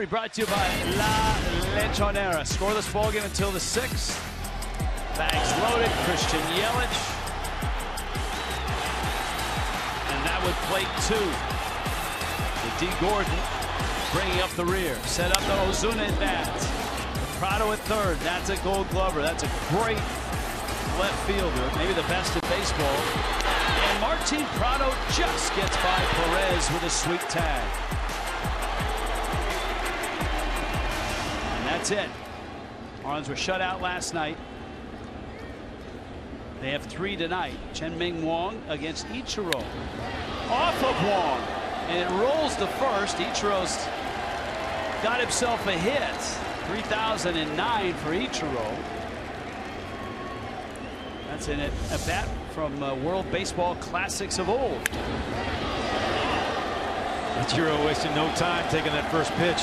Brought to you by La Lechonera. Scoreless ball game until the 6th. Bags loaded. Christian Yelich. And that would plate 2. The D. Gordon bringing up the rear. Set up the Ozuna at bat. Prado at third. That's a Gold Glover. That's a great left fielder. Maybe the best in baseball. And Martin Prado just gets by Perez with a sweet tag. That's it. Marlins were shut out last night. They have 3 tonight. Chien-Ming Wong against Ichiro. Off of Wong. And it rolls to first. Ichiro's got himself a hit. 3009 for Ichiro. That's in it. A bat from World Baseball Classics of old. Ichiro wasting no time taking that first pitch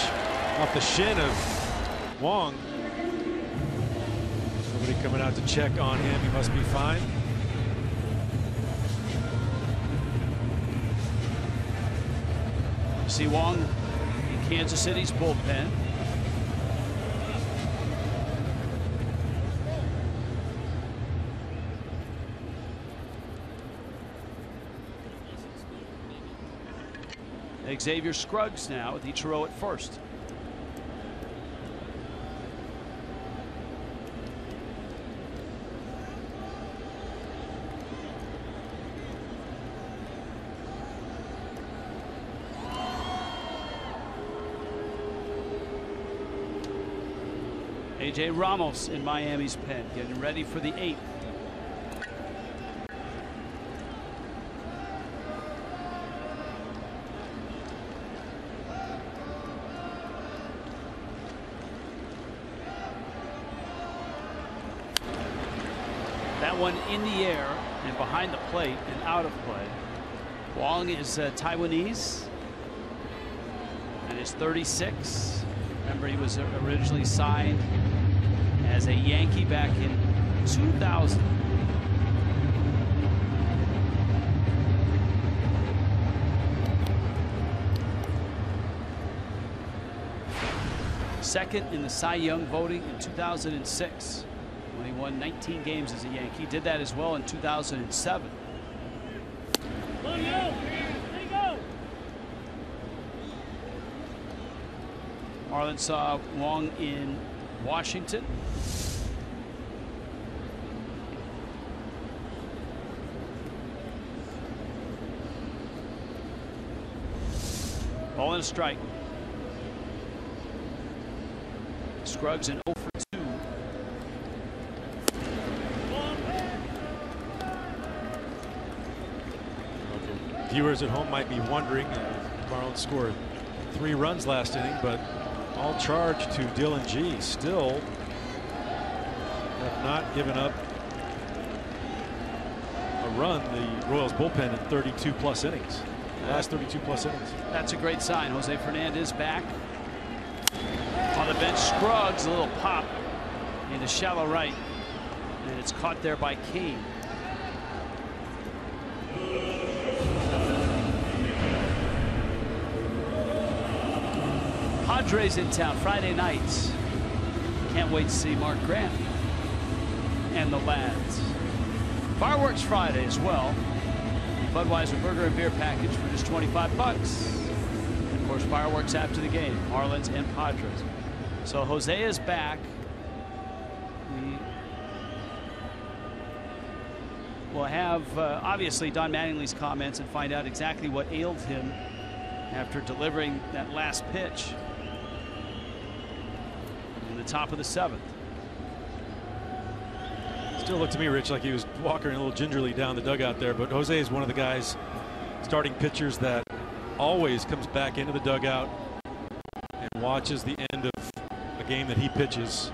off the shin of Wong. Nobody coming out to check on him. He must be fine. See Wong in Kansas City's bullpen. Xavier Scruggs now with Ichiro at first. AJ Ramos in Miami's pen, getting ready for the 8th. That one in the air and behind the plate and out of play. Wong is Taiwanese and is 36. Remember, he was originally signed as a Yankee back in 2000. Second in the Cy Young voting in 2006 when he won 19 games as a Yankee. Did that as well in 2007. Marlins saw Wong in Washington. Ball and a strike. Scruggs in 0 for 2. Viewers at home might be wondering, Marlins scored 3 runs last inning, but all charged to Dylan G. Still have not given up a run. The Royals bullpen in 32 plus innings. The last 32 plus innings. That's a great sign. Jose Fernandez back on the bench. Scruggs, a little pop into shallow right, and it's caught there by Kane. Padres in town Friday nights. Can't wait to see Mark Grant and the lads. Fireworks Friday as well. Budweiser burger and beer package for just $25. And of course, fireworks after the game. Marlins and Padres. So Jose is back. We will have obviously Don Mattingly's comments and find out exactly what ailed him after delivering that last pitch in the top of the 7th. Still looked to me, Rich, like he was walking a little gingerly down the dugout there, but Jose is one of the guys, starting pitchers, that always comes back into the dugout and watches the end of a game that he pitches.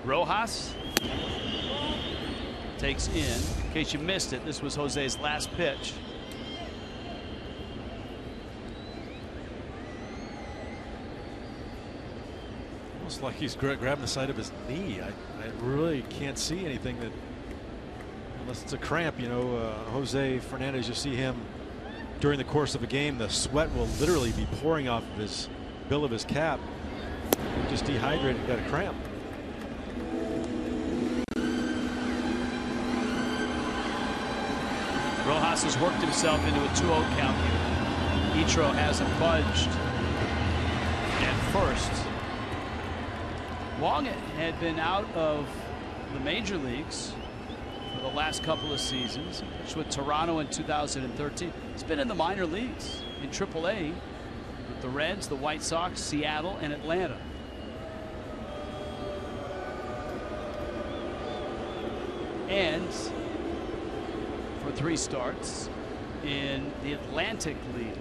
Rojas takes in. In case you missed it, this was Jose's last pitch. Almost like he's grabbing the side of his knee. I really can't see anything that, unless it's a cramp. You know, Jose Fernandez, you see him during the course of a game, the sweat will literally be pouring off of his bill of his cap. Just dehydrated, got a cramp. Rojas has worked himself into a 2-0 count here. Ichiro hasn't budged at first. Wong had been out of the major leagues for the last couple of seasons. He pitched with Toronto in 2013. He's been in the minor leagues in AAA with the Reds, the White Sox, Seattle, and Atlanta. And for 3 starts in the Atlantic League,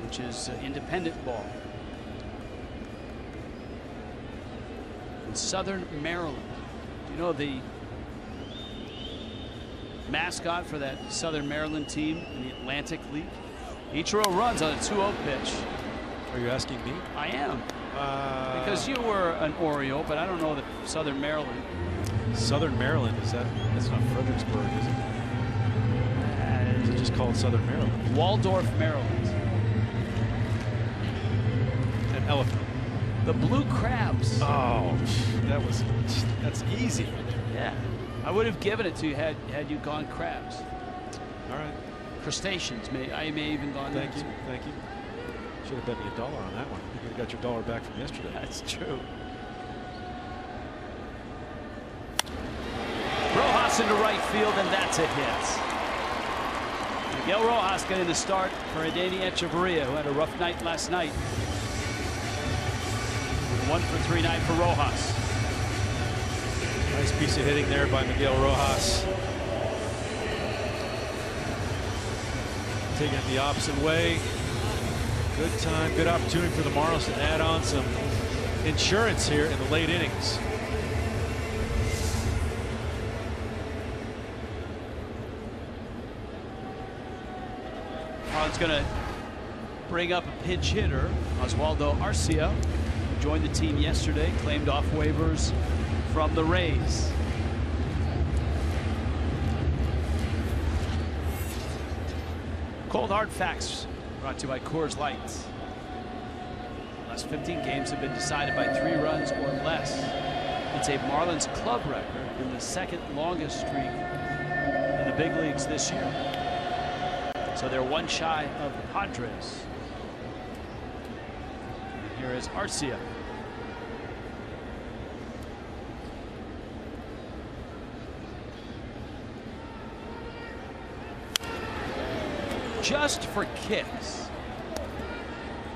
which is independent ball in Southern Maryland. Do you know the mascot for that Southern Maryland team in the Atlantic League? Ichiro runs on a 2-0 pitch. Are you asking me? I am. Because you were an Oriole, but I don't know that Southern Maryland. Southern Maryland, that's not Fredericksburg, is it? Is it just called Southern Maryland? Waldorf, Maryland. An elephant. The Blue Crabs. Oh, that's easy. Yeah. I would have given it to you had you gone crabs. All right. Crustaceans, I may even gone. Thank you. Should have bet me $1 on that one. You could have got your $1 back from yesterday. That's true. Rojas into right field, and that's a hit. Miguel Rojas getting the start for Adeiny Echeverria, who had a rough night last night. 1 for 3 night for Rojas. Nice piece of hitting there by Miguel Rojas. Taking it the opposite way. Good time, good opportunity for the Marlins to add on some insurance here in the late innings. Marlins going to bring up a pinch hitter, Oswaldo Arcia, who joined the team yesterday, claimed off waivers from the Rays. Cold hard facts brought to you by Coors Light. The last 15 games have been decided by 3 runs or less. It's a Marlins club record and the 2nd longest streak in the big leagues this year. So they're 1 shy of the Padres. And here is Arcia. Just for kicks,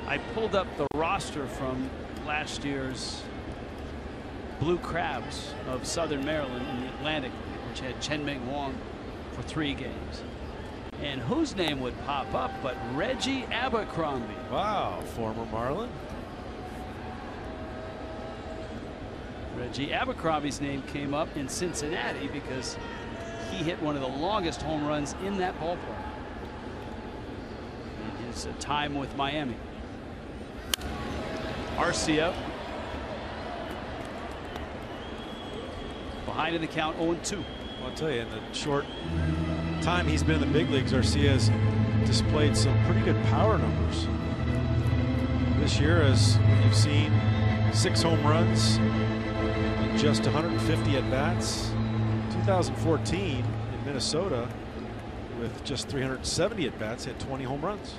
I pulled up the roster from last year's Blue Crabs of Southern Maryland in the Atlantic League, which had Chien-Ming for 3 games. And whose name would pop up but Reggie Abercrombie. Wow, former Marlin. Reggie Abercrombie's name came up in Cincinnati because he hit one of the longest home runs in that ballpark in his time with Miami. Arcia behind in the count, 0-2. I'll tell you, in the short time he's been in the big leagues, Arcia has displayed some pretty good power numbers. This year, as you've seen, 6 home runs in just 150 at-bats. 2014 in Minnesota, with just 370 at-bats, had 20 home runs.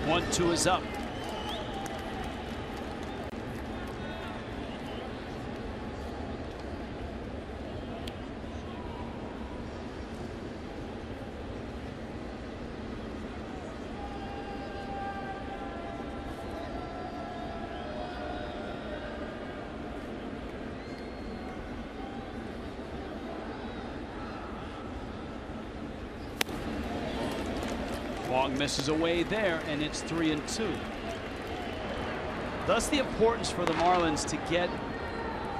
One-two is up. Wong misses away there, and it's 3-2. Thus the importance for the Marlins to get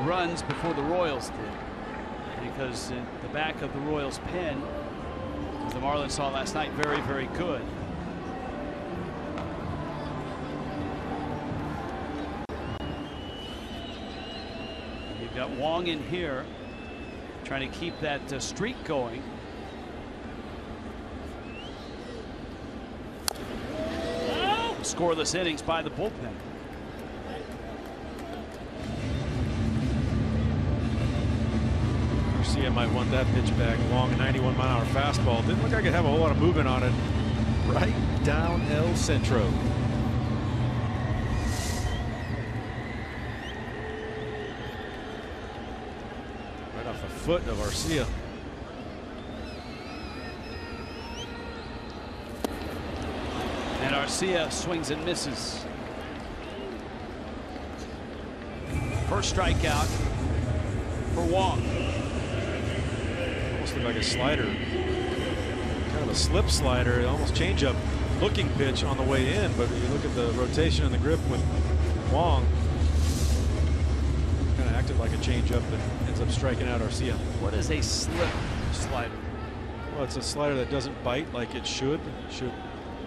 runs before the Royals did, because in the back of the Royals pen, as the Marlins saw last night, very, very good. You've got Wong in here trying to keep that streak going. Scoreless innings by the bullpen. Garcia might want that pitch back. Long 91-mile-an-hour fastball. Didn't look like it had a whole lot of movement on it. Right down El Centro. Right off the foot of Garcia. And Garcia swings and misses. First strikeout for Wong. Almost looked like a slider. Kind of a slip slider, almost changeup looking pitch on the way in, but you look at the rotation and the grip with Wong. Kind of acted like a changeup, but ends up striking out Garcia. What is a slip slider? Well, it's a slider that doesn't bite like it should.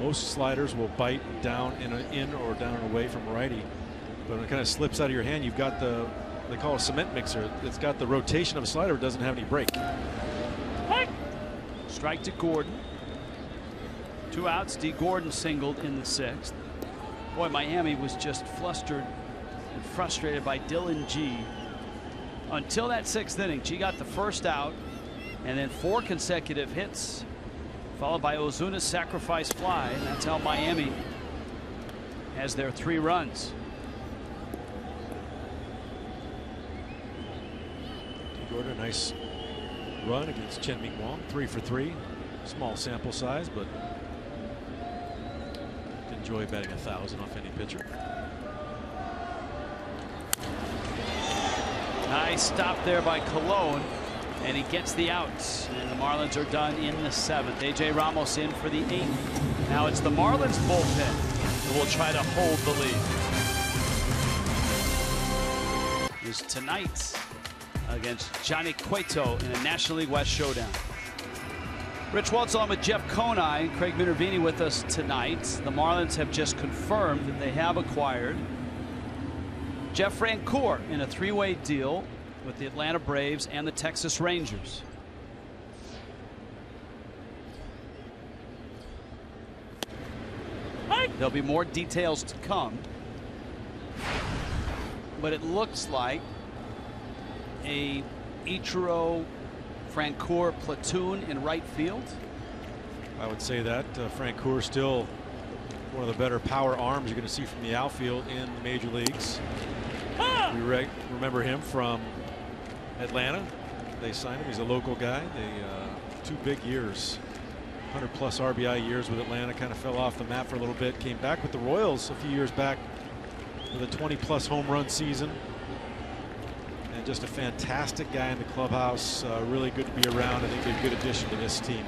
Most sliders will bite down in or down and away from righty, but when it kind of slips out of your hand, you've got they call it a cement mixer. It's got the rotation of a slider, it doesn't have any break. Strike to Gordon. 2 outs. D. Gordon singled in the 6th. Boy, Miami was just flustered and frustrated by Dylan G. Until that 6th inning. G got the first out, and then 4 consecutive hits, followed by Ozuna's sacrifice fly, and that's how Miami has their 3 runs. Gordon, a nice run against Chien-Ming Wong, 3 for 3. Small sample size, but enjoy batting 1,000 off any pitcher. Nice stop there by Colon, and he gets the outs, and the Marlins are done in the 7th. AJ Ramos in for the 8th. Now it's the Marlins bullpen who will try to hold the lead. Is tonight against Johnny Cueto in a National League West showdown. Rich Waltz on with Jeff Conine, Craig Minervini with us tonight. The Marlins have just confirmed that they have acquired Jeff Francoeur in a 3-way deal with the Atlanta Braves and the Texas Rangers. There'll be more details to come, but it looks like a Ichiro Francoeur platoon in right field. I would say that Francoeur still one of the better power arms you're going to see from the outfield in the major leagues. We remember him from Atlanta. They signed him. He's a local guy. They 2 big years, 100+ RBI years with Atlanta. Kind of fell off the map for a little bit. Came back with the Royals a few years back with a 20+ home run season. And just a fantastic guy in the clubhouse. Really good to be around. I think he's a good addition to this team.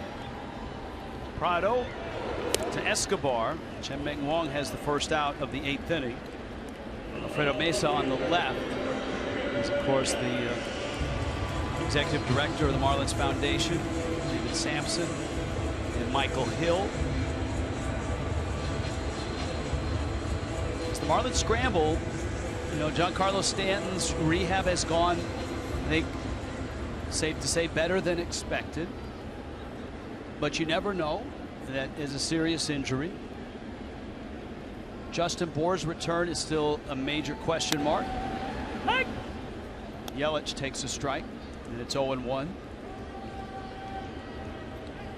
Prado to Escobar. Chien-Ming Wong has the first out of the 8th inning. Alfredo Mesa on the left is, of course, the executive director of the Marlins Foundation, David Sampson, and Michael Hill. As the Marlins scramble, you know, Giancarlo Stanton's rehab has gone, I think, safe to say, better than expected. But you never know. That is a serious injury. Justin Bour's return is still a major question mark. Yelich takes a strike, and it's 0-1.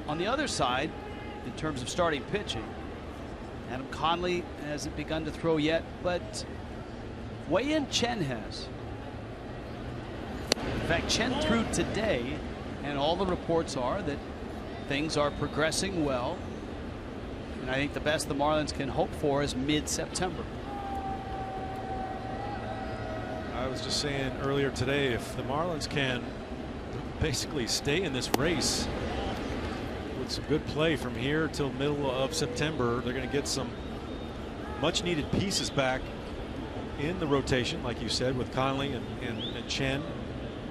On the other side, in terms of starting pitching, Adam Conley hasn't begun to throw yet, but Wei-Yin Chen has. In fact, Chen threw today, and all the reports are that things are progressing well. And I think the best the Marlins can hope for is mid-September. I was just saying earlier today, if the Marlins can basically stay in this race with some good play from here till middle of September. They're going to get some much needed pieces back in the rotation, like you said, with Conley and Chien.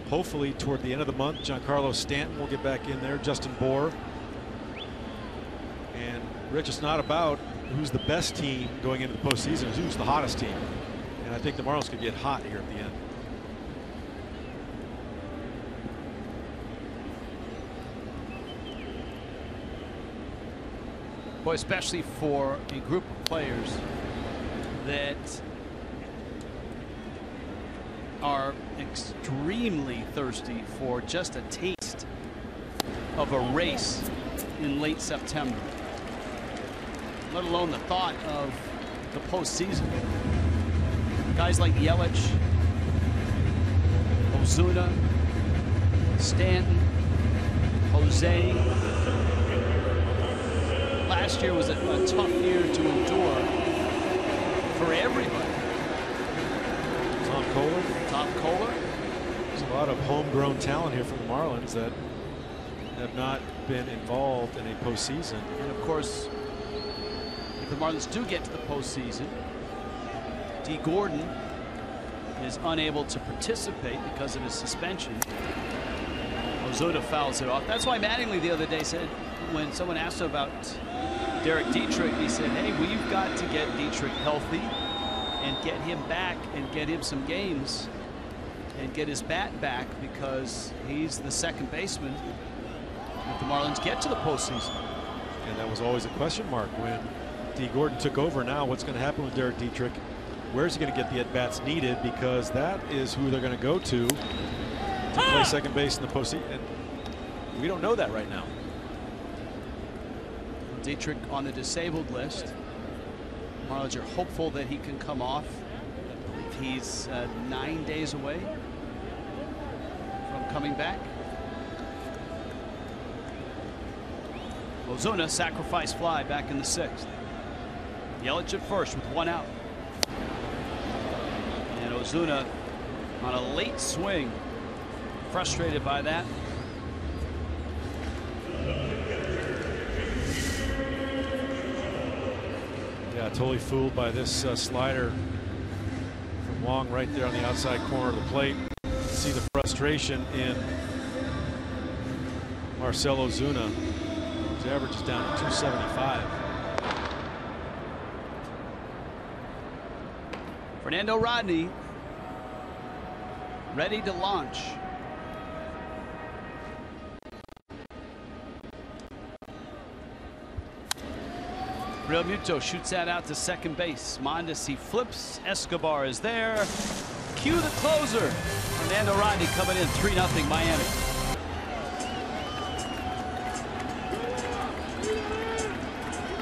Hopefully toward the end of the month, Giancarlo Stanton will get back in there, Justin Bour. And Rich, it's not about who's the best team going into the postseason, it's who's the hottest team. And I think the Marlins could get hot here at the end. Boy, especially for a group of players that are extremely thirsty for just a taste of a race in late September, let alone the thought of the postseason. Guys like Yelich, Ozuna, Stanton, Jose. Last year was a tough year to endure for everybody. Tom Kohler. There's a lot of homegrown talent here from the Marlins that have not been involved in a postseason. And of course, if the Marlins do get to the postseason, D. Gordon is unable to participate because of his suspension. Ozuna fouls it off. That's why Mattingly the other day said, when someone asked him about Derek Dietrich, he said, hey, we've got to get Dietrich healthy and get him back and get him some games and get his bat back, because he's the second baseman if the Marlins get to the postseason. And that was always a question mark when D. Gordon took over. Now what's going to happen with Derek Dietrich? Where's he going to get the at-bats needed? Because that is who they're going to go to play second base in the postseason. And we don't know that right now. Dietrich on the disabled list. Marlins are hopeful that he can come off. I believe he's 9 days away from coming back. Ozuna, sacrifice fly back in the 6th. Yelich at first with 1 out. And Ozuna on a late swing. Frustrated by that. Yeah, totally fooled by this slider from Wong right there on the outside corner of the plate. See the frustration in Marcell Ozuna. His average is down to 275. Fernando Rodney ready to launch. Real Muto shoots that out to second base. Mondesi flips. Escobar is there. Cue the closer. Fernando Rodney coming in 3-0 Miami.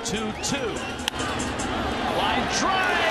Two. Line drive.